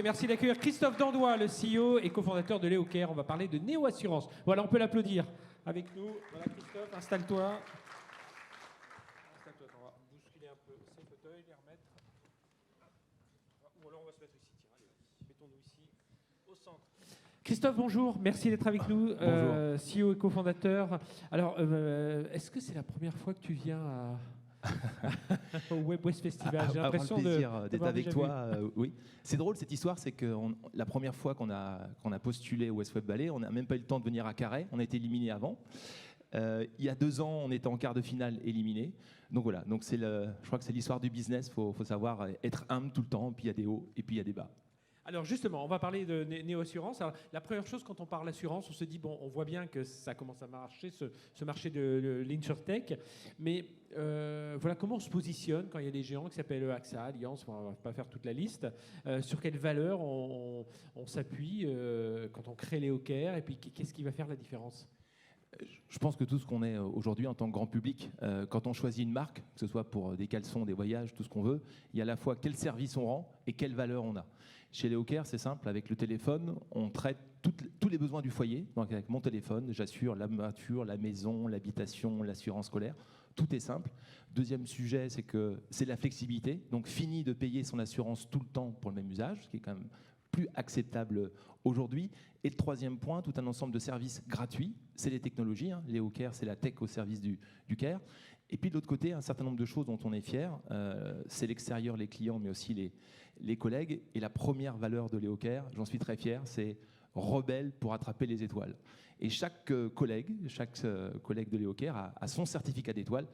merci d'accueillir Christophe Dandois, le CEO et cofondateur de Léocare. On va parler de Néo Assurance. Voilà, on peut l'applaudir avec nous. Voilà, Christophe, installe-toi. Installe-toi, on va bousculer un peu ces fauteuils, les remettre. Ou alors on va se mettre ici, tiens, allez, mettons-nous ici, au centre. Christophe, bonjour, merci d'être avec nous, CEO et cofondateur. Alors, est-ce que c'est la première fois que tu viens au Web West Festival? J'ai l'impression le plaisir d'être avec toi. Oui, c'est drôle cette histoire, c'est que la première fois qu'on a postulé au West Web Ballet, on n'a même pas eu le temps de venir à Carhaix, on a été éliminé avant. Il y a 2 ans, on était en quart de finale éliminé. Donc voilà, donc je crois que c'est l'histoire du business. Faut savoir être humble tout le temps. Puis il y a des hauts et puis il y a des bas. Alors justement, on va parler de Néo Assurance. Alors, la première chose, quand on parle assurance, on se dit, bon, on voit bien que ça commence à marcher, ce marché de l'insurtech. Mais voilà, comment on se positionne quand il y a des géants qui s'appellent AXA, Allianz, on ne va pas faire toute la liste, sur quelles valeurs on s'appuie quand on crée Léocare, et puis qu'est-ce qui va faire la différence? Je pense que tout ce qu'on est aujourd'hui en tant que grand public, quand on choisit une marque, que ce soit pour des caleçons, des voyages, tout ce qu'on veut, il y a à la fois quel service on rend et quelle valeur on a. Chez Léocare, c'est simple, avec le téléphone, on traite tous les besoins du foyer. Donc avec mon téléphone, j'assure la voiture, la maison, l'habitation, l'assurance scolaire. Tout est simple. Deuxième sujet, c'est la flexibilité. Donc fini de payer son assurance tout le temps pour le même usage, ce qui est quand même plus acceptable aujourd'hui. Et le troisième point, tout un ensemble de services gratuits, c'est les technologies. Léocare, c'est la tech au service du care. Et puis de l'autre côté, un certain nombre de choses dont on est fier, c'est l'extérieur, les clients, mais aussi les collègues. Et la première valeur de Léocare, j'en suis très fier, c'est rebelle pour attraper les étoiles. Et chaque collègue de Léocare a son certificat d'étoile.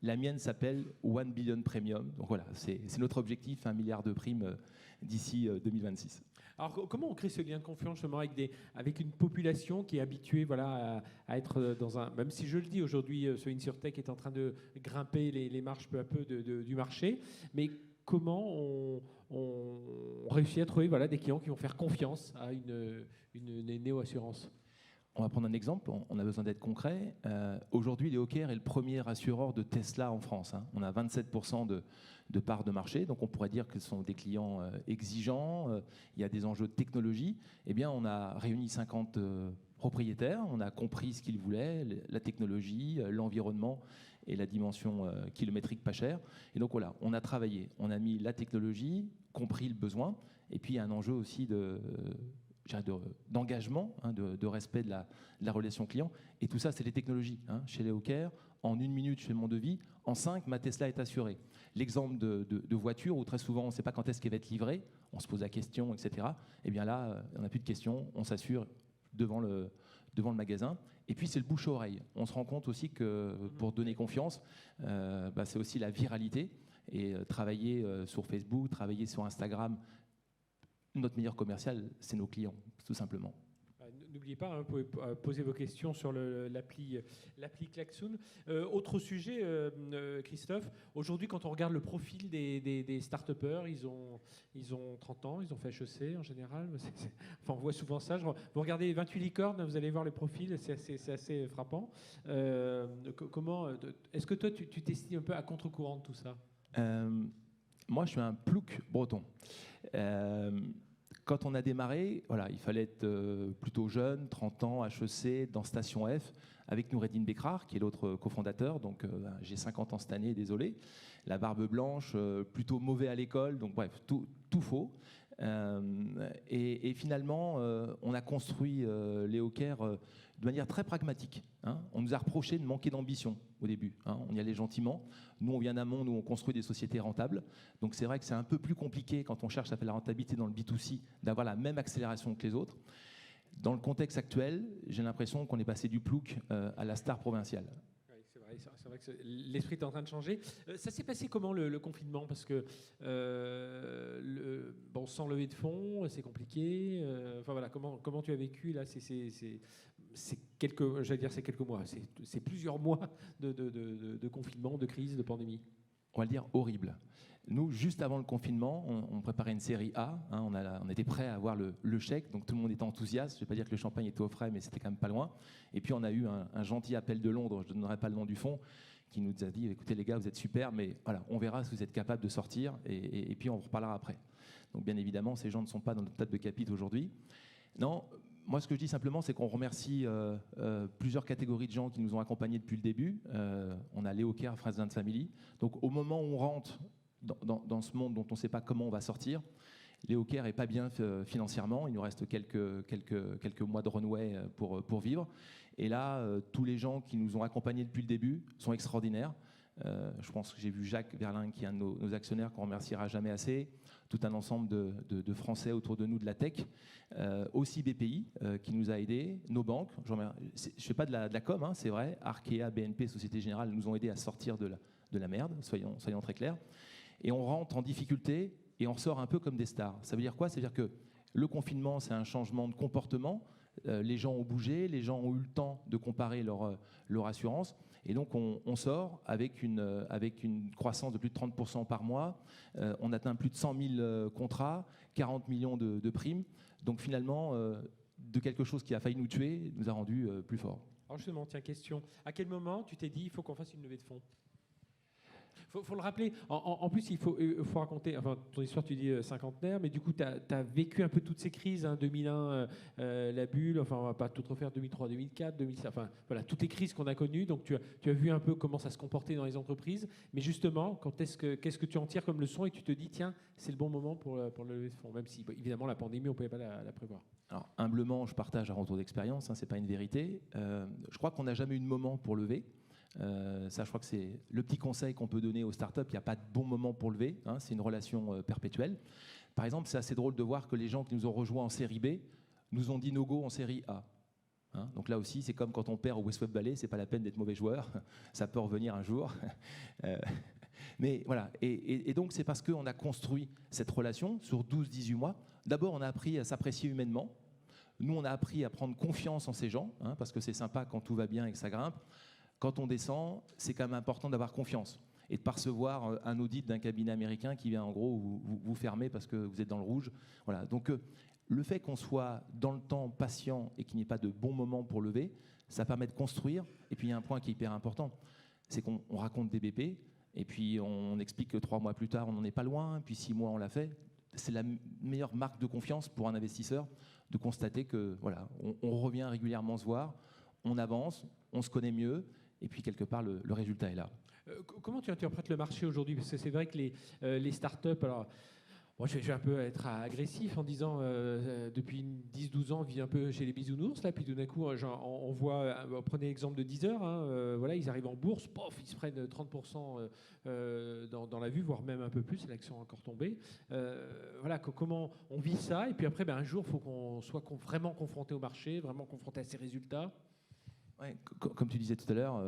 La mienne s'appelle 1 billion premium. Donc voilà, c'est notre objectif, 1 milliard de primes d'ici 2026. Alors comment on crée ce lien de confiance justement avec une population qui est habituée voilà, à être dans un... Même si je le dis aujourd'hui, ce InsurTech est en train de grimper les marches peu à peu du marché, mais comment on réussit à trouver voilà, des clients qui vont faire confiance à une néo-assurance? On va prendre un exemple, on a besoin d'être concret. Aujourd'hui, Léocare est le premier assureur de Tesla en France. On a 27% de part de marché, donc on pourrait dire que ce sont des clients exigeants, il y a des enjeux de technologie. Eh bien, on a réuni 50 propriétaires, on a compris ce qu'ils voulaient, la technologie, l'environnement et la dimension kilométrique pas chère. Et donc voilà, on a travaillé, on a mis la technologie, compris le besoin, et puis il y a un enjeu aussi d'engagement, de respect de la relation client. Et tout ça, c'est les technologies. Chez Léocare, en 1 minute, je fais mon devis. En 5, ma Tesla est assurée. L'exemple de voiture, où très souvent, on ne sait pas quand est-ce qu'elle va être livrée, on se pose la question, etc. Eh bien là, on n'a plus de questions, on s'assure devant le magasin. Et puis, c'est le bouche-oreille. On se rend compte aussi que pour donner confiance, c'est aussi la viralité. Et travailler sur Facebook, travailler sur Instagram, notre meilleur commercial, c'est nos clients, tout simplement. N'oubliez pas, vous pouvez poser vos questions sur l'appli Klaxoon. Autre sujet, Christophe, aujourd'hui, quand on regarde le profil des start-upers, ils ont 30 ans, ils ont fait HEC en général. Enfin, on voit souvent ça. Vous regardez 28 licornes, vous allez voir les profils, c'est assez frappant. Est-ce que toi, tu t'estimes un peu à contre-courant de tout ça? Moi, je suis un plouc breton. Quand on a démarré, voilà, il fallait être plutôt jeune, 30 ans, HEC, dans Station F, avec Noureddin Bekrar, qui est l'autre cofondateur. Donc, j'ai 50 ans cette année, désolé. La barbe blanche, plutôt mauvais à l'école. Donc, bref, tout faux. Et finalement, on a construit Léocare de manière très pragmatique. On nous a reproché de manquer d'ambition au début. On y allait gentiment. Nous, on vient d'un monde où on construit des sociétés rentables. Donc c'est vrai que c'est un peu plus compliqué quand on cherche à faire la rentabilité dans le B2C d'avoir la même accélération que les autres. Dans le contexte actuel, j'ai l'impression qu'on est passé du plouc à la star provinciale. C'est vrai que l'esprit est en train de changer. Ça s'est passé comment le confinement? Parce que sans levée de fonds, c'est compliqué. Enfin voilà, comment tu as vécu là c'est quelques mois, c'est plusieurs mois de confinement, de crise, de pandémie. On va le dire horrible. Nous, juste avant le confinement, on préparait une série A. On était prêt à avoir le chèque, donc tout le monde était enthousiaste. Je ne vais pas dire que le champagne était au frais, mais c'était quand même pas loin. Et puis on a eu un gentil appel de Londres, je ne donnerai pas le nom du fonds, qui nous a dit, écoutez les gars, vous êtes super, mais voilà, on verra si vous êtes capable de sortir, et puis on reparlera après. Donc bien évidemment, ces gens ne sont pas dans notre table de capite aujourd'hui. Non, moi ce que je dis simplement, c'est qu'on remercie plusieurs catégories de gens qui nous ont accompagnés depuis le début. On a Léo Kerr, Friends and Family. Donc au moment où on rentre dans ce monde dont on ne sait pas comment on va sortir, Léo Kerr n'est pas bien financièrement. Il nous reste quelques mois de runway pour vivre. Et là, tous les gens qui nous ont accompagnés depuis le début sont extraordinaires. Je pense que j'ai vu Jacques Verlin, qui est un de nos actionnaires, qu'on ne remerciera jamais assez. Tout un ensemble de Français autour de nous de la tech. Aussi BPI, qui nous a aidés. Nos banques. Je ne fais pas de la com, hein, c'est vrai. Arkea, BNP, Société Générale nous ont aidés à sortir de la merde, soyons très clairs. Et on rentre en difficulté et on ressort un peu comme des stars. Ça veut dire quoi? Ça veut dire que le confinement, c'est un changement de comportement. Les gens ont bougé, les gens ont eu le temps de comparer leur assurance. Et donc, on sort avec une croissance de plus de 30% par mois. On atteint plus de 100 000 contrats, 40 millions de primes. Donc, finalement, de quelque chose qui a failli nous tuer, nous a rendus plus forts. Alors justement, tiens, question. À quel moment tu t'es dit il faut qu'on fasse une levée de fonds? Faut le rappeler. En plus, il faut raconter. Enfin, ton histoire, tu dis cinquantenaire, mais du coup, tu as vécu un peu toutes ces crises, hein, 2001, la bulle. Enfin, on va pas tout refaire. 2003, 2004, 2005. Enfin, voilà, toutes les crises qu'on a connues. Donc, tu as vu un peu comment ça se comportait dans les entreprises. Mais justement, qu'est-ce que tu en tires comme leçon et tu te dis, tiens, c'est le bon moment pour la levée de fonds, même si évidemment la pandémie, on pouvait pas la prévoir. Alors, humblement, je partage un retour d'expérience. Hein, c'est pas une vérité. Je crois qu'on n'a jamais eu de moment pour lever. Ça, je crois que c'est le petit conseil qu'on peut donner aux startups. Il n'y a pas de bon moment pour lever, hein, c'est une relation perpétuelle. Par exemple, c'est assez drôle de voir que les gens qui nous ont rejoints en série B nous ont dit no go en série A. Hein, donc là aussi, c'est comme quand on perd au West Web Ballet, c'est pas la peine d'être mauvais joueur, ça peut revenir un jour. Mais voilà, et donc c'est parce qu'on a construit cette relation sur 12-18 mois. D'abord, on a appris à s'apprécier humainement. Nous, on a appris à prendre confiance en ces gens, hein, parce que c'est sympa quand tout va bien et que ça grimpe. Quand on descend, c'est quand même important d'avoir confiance et de ne pas recevoir un audit d'un cabinet américain qui vient en gros vous fermer parce que vous êtes dans le rouge. Voilà. Donc le fait qu'on soit dans le temps patient et qu'il n'y ait pas de bon moment pour lever, ça permet de construire. Et puis il y a un point qui est hyper important, c'est qu'on raconte des BP et puis on explique que 3 mois plus tard, on n'en est pas loin, puis 6 mois, on l'a fait. C'est la meilleure marque de confiance pour un investisseur de constater que voilà, on revient régulièrement se voir, on avance, on se connaît mieux. Et puis, quelque part, le résultat est là. Comment tu interprètes le marché aujourd'hui? Parce que c'est vrai que les startups, alors, moi, je vais un peu être agressif en disant, depuis 10-12 ans, on vit un peu chez les bisounours, là, puis tout d'un coup, on voit, prenez l'exemple de Deezer, hein, voilà, ils arrivent en bourse, pof, ils se prennent 30% dans la vue, voire même un peu plus, l'action a encore tombé. Voilà, comment on vit ça, et puis après, un jour, il faut qu'on soit vraiment confronté au marché, vraiment confronté à ses résultats. Ouais, comme tu disais tout à l'heure,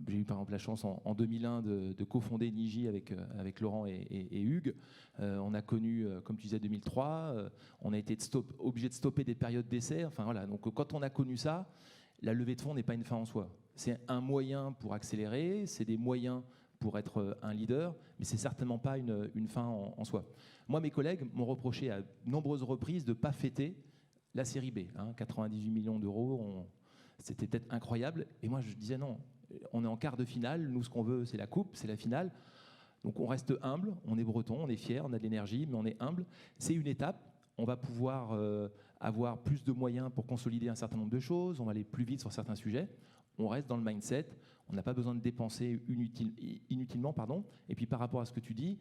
j'ai eu par exemple la chance en 2001 de cofonder Niji avec Laurent et Hugues. On a connu, comme tu disais, 2003. On a été obligé de stopper des périodes d'essai. Enfin voilà. Donc quand on a connu ça, la levée de fonds n'est pas une fin en soi. C'est un moyen pour accélérer. C'est des moyens pour être un leader, mais c'est certainement pas une fin en soi. Moi, mes collègues m'ont reproché à nombreuses reprises de ne pas fêter la série B. 98 millions d'euros. C'était peut-être incroyable. Et moi, je disais non, on est en quart de finale. Nous, ce qu'on veut, c'est la coupe, c'est la finale. Donc, on reste humble. On est breton, on est fier, on a de l'énergie, mais on est humble. C'est une étape. On va pouvoir avoir plus de moyens pour consolider un certain nombre de choses. On va aller plus vite sur certains sujets. On reste dans le mindset. On n'a pas besoin de dépenser inutilement. Et puis, par rapport à ce que tu dis,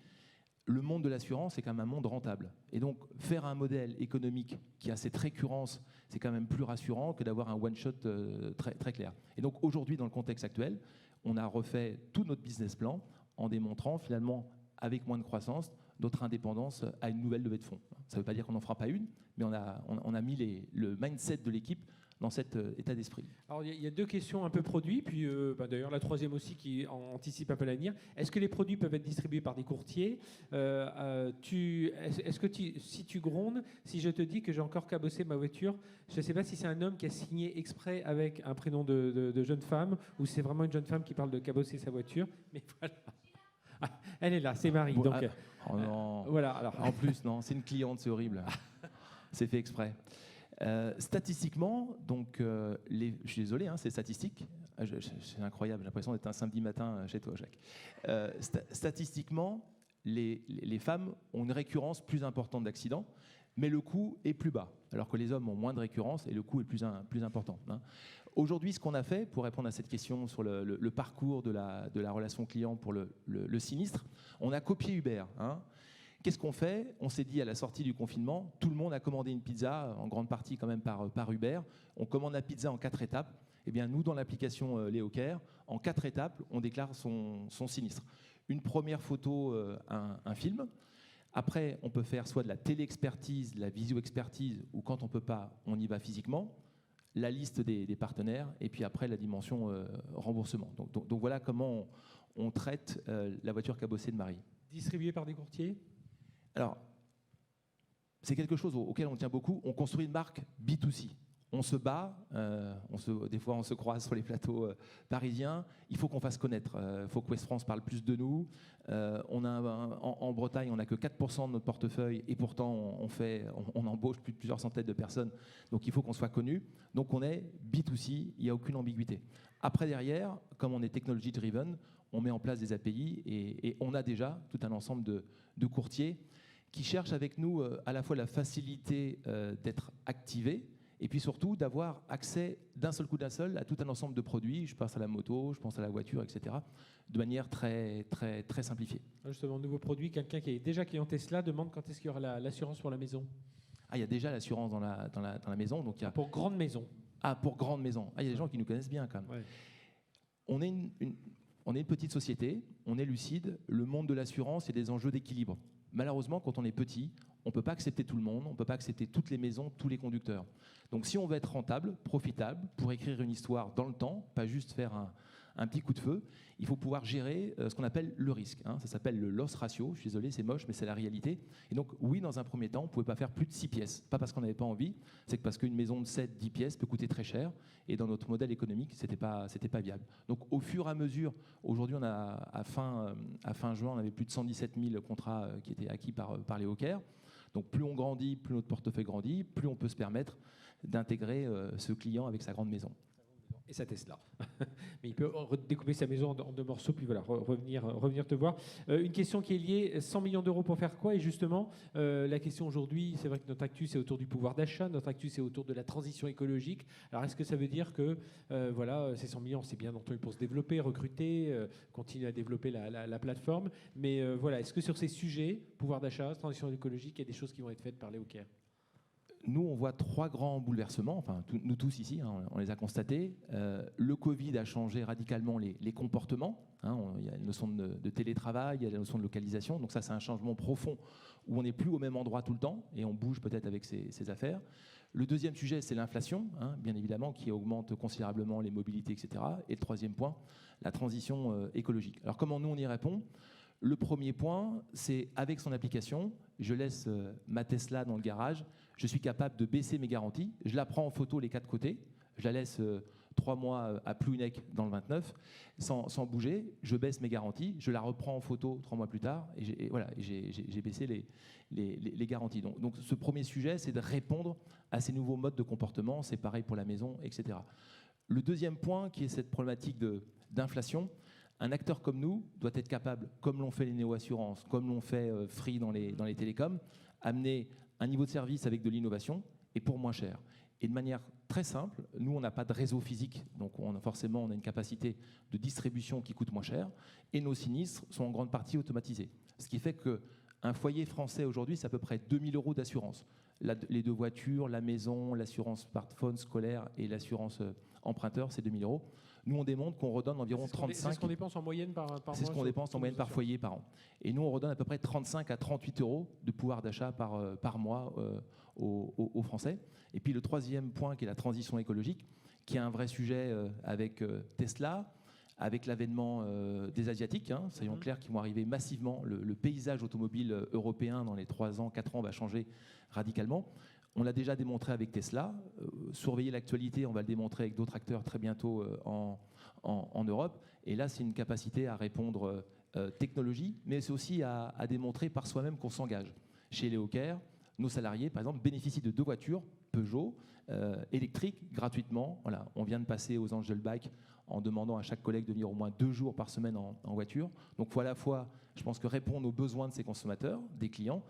le monde de l'assurance est quand même un monde rentable. Et donc, faire un modèle économique qui a cette récurrence, c'est quand même plus rassurant que d'avoir un one-shot très, très clair. Et donc, aujourd'hui, dans le contexte actuel, on a refait tout notre business plan en démontrant, finalement, avec moins de croissance, notre indépendance à une nouvelle levée de fonds. Ça ne veut pas dire qu'on n'en fera pas une, mais on a mis le mindset de l'équipe dans cet état d'esprit. Alors, il y a 2 questions un peu produits, puis d'ailleurs la troisième aussi qui anticipe un peu l'avenir. Est-ce que les produits peuvent être distribués par des courtiers? Est-ce que si tu grondes, si je te dis que j'ai encore cabossé ma voiture, je ne sais pas si c'est un homme qui a signé exprès avec un prénom de jeune femme, ou c'est vraiment une jeune femme qui parle de cabosser sa voiture, mais voilà. Ah, elle est là, c'est Marie. Bon, donc, oh non. Voilà, alors. En plus, non, c'est une cliente, c'est horrible. C'est fait exprès. Statistiquement, donc, je suis désolé, c'est statistique. C'est incroyable, j'ai l'impression d'être un samedi matin chez toi, Jacques. Statistiquement, les femmes ont une récurrence plus importante d'accidents, mais le coût est plus bas, alors que les hommes ont moins de récurrence et le coût est plus important. Aujourd'hui, ce qu'on a fait pour répondre à cette question sur le parcours de la relation client pour le sinistre, on a copié Uber. Qu'est-ce qu'on fait? On s'est dit à la sortie du confinement, tout le monde a commandé une pizza, en grande partie quand même par Uber. On commande la pizza en 4 étapes. Eh bien, nous, dans l'application LeoCare, en 4 étapes, on déclare son sinistre. Une première photo, un film. Après, on peut faire soit de la télé-expertise, de la visio-expertise, ou quand on ne peut pas, on y va physiquement. La liste des partenaires, et puis après, la dimension remboursement. Donc voilà comment on traite la voiture cabossée de Marie. Distribuée par des courtiers? Alors, c'est quelque chose auquel on tient beaucoup. On construit une marque B2C. On se bat, des fois on se croise sur les plateaux parisiens. Il faut qu'on fasse connaître. Il faut que West France parle plus de nous. En Bretagne, on n'a que 4% de notre portefeuille et pourtant on embauche plusieurs centaines de personnes. Donc il faut qu'on soit connu. Donc on est B2C, il n'y a aucune ambiguïté. Après derrière, comme on est technology driven, on met en place des API et on a déjà tout un ensemble de courtiers qui cherchent avec nous à la fois la facilité d'être activés et puis surtout d'avoir accès d'un seul coup à tout un ensemble de produits. Je pense à la moto, je pense à la voiture, etc. de manière très, très, très simplifiée. Justement, nouveau produit, quelqu'un qui est déjà client Tesla demande quand est-ce qu'il y aura l'assurance pour la maison. Il y a déjà l'assurance dans la maison. Donc pour grande maison. Pour grande maison. Il y a des gens qui nous connaissent bien quand même. Ouais. On est une petite société, on est lucide. Le monde de l'assurance et des enjeux d'équilibre. Malheureusement, quand on est petit, on ne peut pas accepter tout le monde, on ne peut pas accepter toutes les maisons, tous les conducteurs. Donc si on veut être rentable, profitable, pour écrire une histoire dans le temps, pas juste faire un petit coup de feu, il faut pouvoir gérer ce qu'on appelle le risque. Ça s'appelle le loss ratio. Je suis désolé, c'est moche, mais c'est la réalité. Et donc oui, dans un premier temps, on ne pouvait pas faire plus de 6 pièces. Pas parce qu'on n'avait pas envie, c'est que parce qu'une maison de 7, 10 pièces peut coûter très cher. Et dans notre modèle économique, ce n'était pas viable. Donc au fur et à mesure, aujourd'hui, on a, à fin juin, on avait plus de 117 000 contrats qui étaient acquis par LeoCare. Donc plus on grandit, plus notre portefeuille grandit, plus on peut se permettre d'intégrer ce client avec sa grande maison. Et sa Tesla. Mais il peut découper sa maison en 2 morceaux, puis voilà, revenir te voir. Une question qui est liée, 100 millions d'euros pour faire quoi? Et justement, la question aujourd'hui, c'est vrai que notre actu, c'est autour du pouvoir d'achat, notre actu, c'est autour de la transition écologique. Alors, est-ce que ça veut dire que ces 100 millions, c'est bien entendu pour se développer, recruter, continuer à développer la plateforme, mais est-ce que sur ces sujets, pouvoir d'achat, transition écologique, il y a des choses qui vont être faites par LeoCare? Nous, on voit 3 grands bouleversements, nous tous ici, on les a constatés. Le Covid a changé radicalement les comportements. Il y a la notion de télétravail, il y a la notion de localisation. Donc ça, c'est un changement profond où on n'est plus au même endroit tout le temps et on bouge peut-être avec ses affaires. Le deuxième sujet, c'est l'inflation, bien évidemment, qui augmente considérablement les mobilités, etc. Et le troisième point, la transition écologique. Alors comment nous, on y répond ? Le premier point, c'est avec son application, je laisse ma Tesla dans le garage, je suis capable de baisser mes garanties, je la prends en photo les 4 côtés, je la laisse 3 mois à Plouhinec dans le 29, sans bouger, je baisse mes garanties, je la reprends en photo 3 mois plus tard, et j'ai baissé les garanties. Donc ce premier sujet, c'est de répondre à ces nouveaux modes de comportement, c'est pareil pour la maison, etc. Le deuxième point, qui est cette problématique d'inflation, un acteur comme nous doit être capable, comme l'ont fait les néo-assurances, comme l'ont fait Free dans les télécoms, amener un niveau de service avec de l'innovation et pour moins cher. Et de manière très simple, nous, on n'a pas de réseau physique, donc forcément, on a une capacité de distribution qui coûte moins cher, et nos sinistres sont en grande partie automatisés. Ce qui fait qu'un foyer français aujourd'hui, c'est à peu près 2 000 € d'assurance. Les 2 voitures, la maison, l'assurance smartphone scolaire et l'assurance emprunteur, c'est 2 000 €. Nous, on démontre qu'on redonne environ 35... C'est ce qu'on dépense en moyenne par mois. C'est ce qu'on dépense en moyenne par foyer par an. Et nous, on redonne à peu près 35 à 38 € de pouvoir d'achat par mois aux Français. Et puis le troisième point, qui est la transition écologique, qui est un vrai sujet avec Tesla, avec l'avènement des Asiatiques, soyons clairs, qui vont arriver massivement. Le paysage automobile européen dans les 3 ans, 4 ans va changer radicalement. On l'a déjà démontré avec Tesla. Surveiller l'actualité, on va le démontrer avec d'autres acteurs très bientôt en Europe. Et là, c'est une capacité à répondre technologie, mais c'est aussi à démontrer par soi-même qu'on s'engage. Chez LeoCare, nos salariés, par exemple, bénéficient de 2 voitures Peugeot électriques gratuitement. Voilà, on vient de passer aux Angel Bike en demandant à chaque collègue de venir au moins 2 jours par semaine en voiture. Donc, il faut à la fois, je pense, que répondre aux besoins de ces consommateurs, des clients,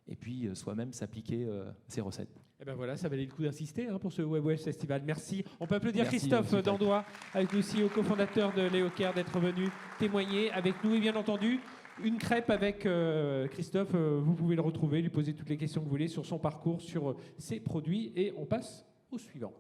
et puis soi-même s'appliquer ces recettes. Et ben voilà, ça valait le coup d'insister pour ce Web West Festival. Merci. On peut applaudir Merci, Christophe Dandois, avec nous aussi, cofondateur de Leoker, d'être venu témoigner avec nous. Et bien entendu, une crêpe avec Christophe, vous pouvez le retrouver, lui poser toutes les questions que vous voulez sur son parcours, sur ses produits. Et on passe au suivant.